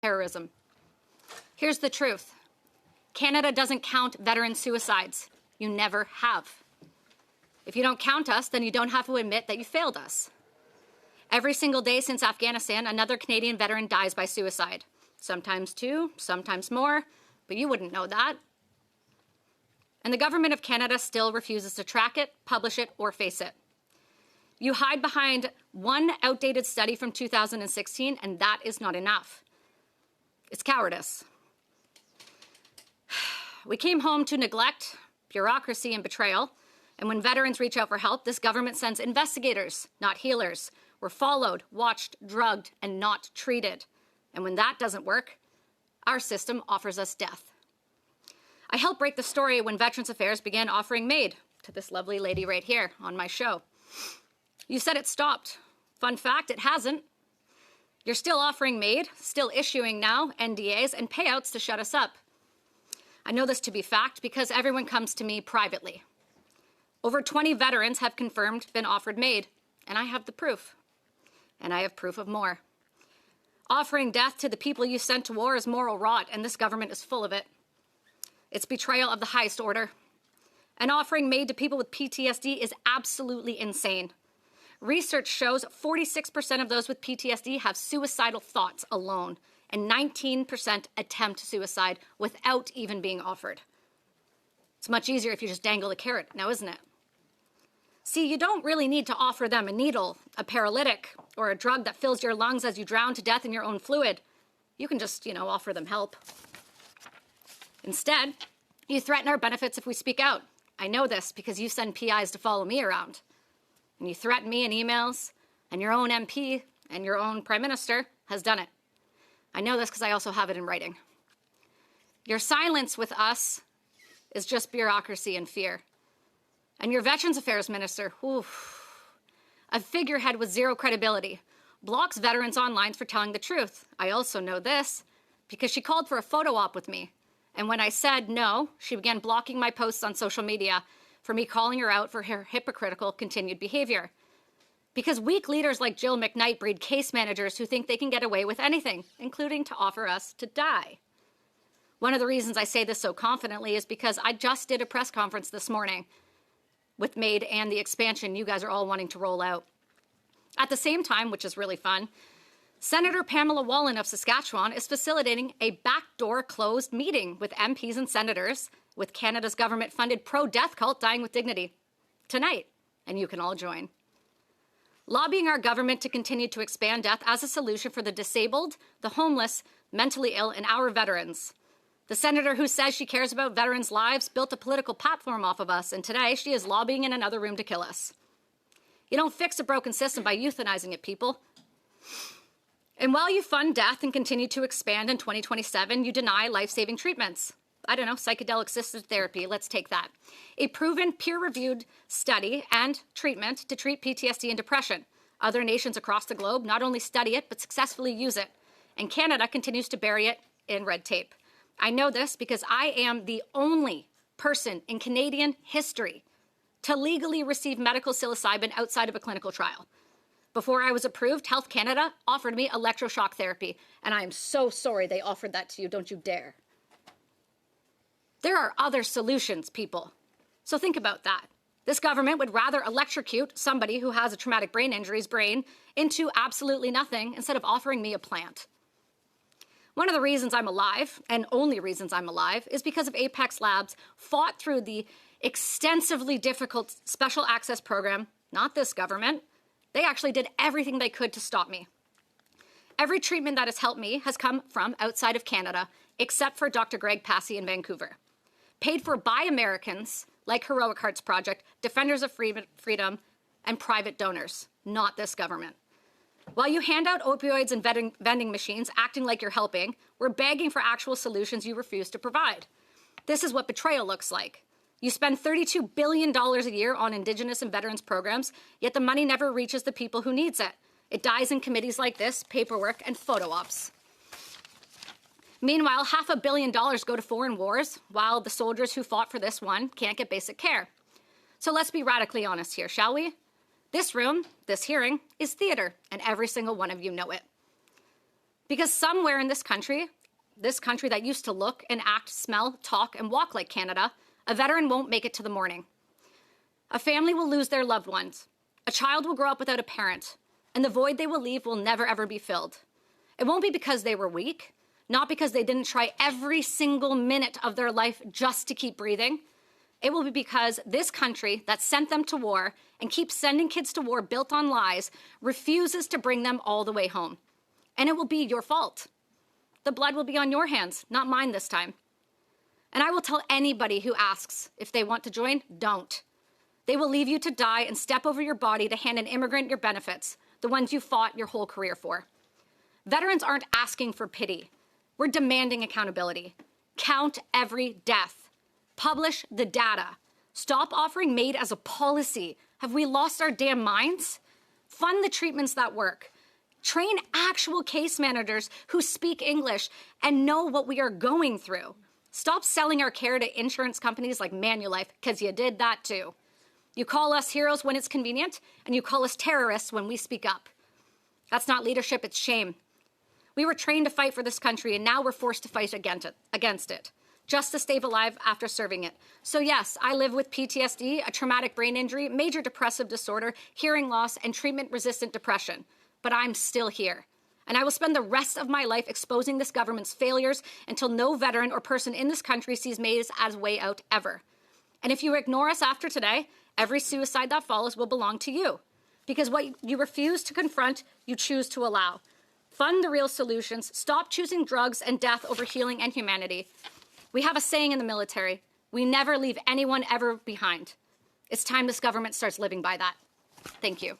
terrorism. Here's the truth. Canada doesn't count veteran suicides. You never have. If you don't count us, then you don't have to admit that you failed us. Every single day since Afghanistan, another Canadian veteran dies by suicide. Sometimes two, sometimes more, but you wouldn't know that. And the government of Canada still refuses to track it, publish it, or face it. You hide behind one outdated study from 2016, and that is not enough. It's cowardice. We came home to neglect, bureaucracy, and betrayal. And when veterans reach out for help, this government sends investigators, not healers. We're followed, watched, drugged, and not treated. And when that doesn't work, our system offers us death. I helped break the story when Veterans Affairs began offering MAID to this lovely lady right here on my show. You said it stopped. Fun fact, it hasn't. You're still offering MAID, still issuing now NDAs and payouts to shut us up. I know this to be fact because everyone comes to me privately. Over 20 veterans have confirmed been offered MAID, and I have the proof. And I have proof of more. Offering death to the people you sent to war is moral rot, and this government is full of it. It's betrayal of the highest order. And offering MAID to people with PTSD is absolutely insane. Research shows 46% of those with PTSD have suicidal thoughts alone, and 19% attempt suicide without even being offered. It's much easier if you just dangle the carrot now, isn't it? See, you don't really need to offer them a needle, a paralytic, or a drug that fills your lungs as you drown to death in your own fluid. You can just, offer them help. Instead, you threaten our benefits if we speak out. I know this because you send PIs to follow me around. And you threaten me in emails, and your own MP and your own Prime Minister has done it. I know this because I also have it in writing. Your silence with us is just bureaucracy and fear. And your Veterans Affairs Minister, a figurehead with zero credibility, blocks veterans online for telling the truth. I also know this because she called for a photo op with me. And when I said no, she began blocking my posts on social media for me calling her out for her hypocritical continued behavior. Because weak leaders like Jill McKnight breed case managers who think they can get away with anything, including to offer us to die. One of the reasons I say this so confidently is because I just did a press conference this morning with MAID and the expansion you guys are all wanting to roll out. At the same time, which is really fun, Senator Pamela Wallin of Saskatchewan is facilitating a backdoor closed meeting with MPs and senators with Canada's government-funded pro-death cult Dying with Dignity tonight, and you can all join. Lobbying our government to continue to expand death as a solution for the disabled, the homeless, mentally ill, and our veterans. The senator who says she cares about veterans' lives built a political platform off of us, and today she is lobbying in another room to kill us. You don't fix a broken system by euthanizing it, people. And while you fund death and continue to expand in 2027, you deny life-saving treatments. I don't know, psychedelic-assisted therapy, let's take that. A proven, peer-reviewed study and treatment to treat PTSD and depression. Other nations across the globe not only study it, but successfully use it. And Canada continues to bury it in red tape. I know this because I am the only person in Canadian history to legally receive medical psilocybin outside of a clinical trial. Before I was approved, Health Canada offered me electroshock therapy, and I am so sorry they offered that to you, don't you dare. There are other solutions, people. So think about that. This government would rather electrocute somebody who has a traumatic brain injury's brain into absolutely nothing instead of offering me a plant. One of the reasons I'm alive, and only reasons I'm alive, is because of Apex Labs fought through the extensively difficult special access program, not this government. They actually did everything they could to stop me. Every treatment that has helped me has come from outside of Canada, except for Dr. Greg Passy in Vancouver. Paid for by Americans like Heroic Hearts Project, Defenders of Freedom, and private donors, not this government. While you hand out opioids and vending machines, acting like you're helping, we're begging for actual solutions you refuse to provide. This is what betrayal looks like. You spend $32 billion a year on Indigenous and veterans programs, yet the money never reaches the people who needs it. It dies in committees like this, paperwork, and photo ops. Meanwhile, $500 million go to foreign wars, while the soldiers who fought for this one can't get basic care. So let's be radically honest here, shall we? This room, this hearing, is theater, and every single one of you know it. Because somewhere in this country that used to look and act, smell, talk, and walk like Canada, a veteran won't make it to the morning. A family will lose their loved ones. A child will grow up without a parent, and the void they will leave will never, ever be filled. It won't be because they were weak, not because they didn't try every single minute of their life just to keep breathing. It will be because this country that sent them to war and keeps sending kids to war built on lies refuses to bring them all the way home. And it will be your fault. The blood will be on your hands, not mine this time. And I will tell anybody who asks if they want to join, don't. They will leave you to die and step over your body to hand an immigrant your benefits, the ones you fought your whole career for. Veterans aren't asking for pity. We're demanding accountability. Count every death. Publish the data. Stop offering MAID as a policy. Have we lost our damn minds? Fund the treatments that work. Train actual case managers who speak English and know what we are going through. Stop selling our care to insurance companies like Manulife, because you did that too. You call us heroes when it's convenient, and you call us terrorists when we speak up. That's not leadership, it's shame. We were trained to fight for this country, and now we're forced to fight against it, just to stay alive after serving it. So yes, I live with PTSD, a traumatic brain injury, major depressive disorder, hearing loss, and treatment-resistant depression. But I'm still here. And I will spend the rest of my life exposing this government's failures until no veteran or person in this country sees MAID as way out ever. And if you ignore us after today, every suicide that follows will belong to you. Because what you refuse to confront, you choose to allow. Fund the real solutions. Stop choosing drugs and death over healing and humanity. We have a saying in the military: we never leave anyone ever behind. It's time this government starts living by that. Thank you.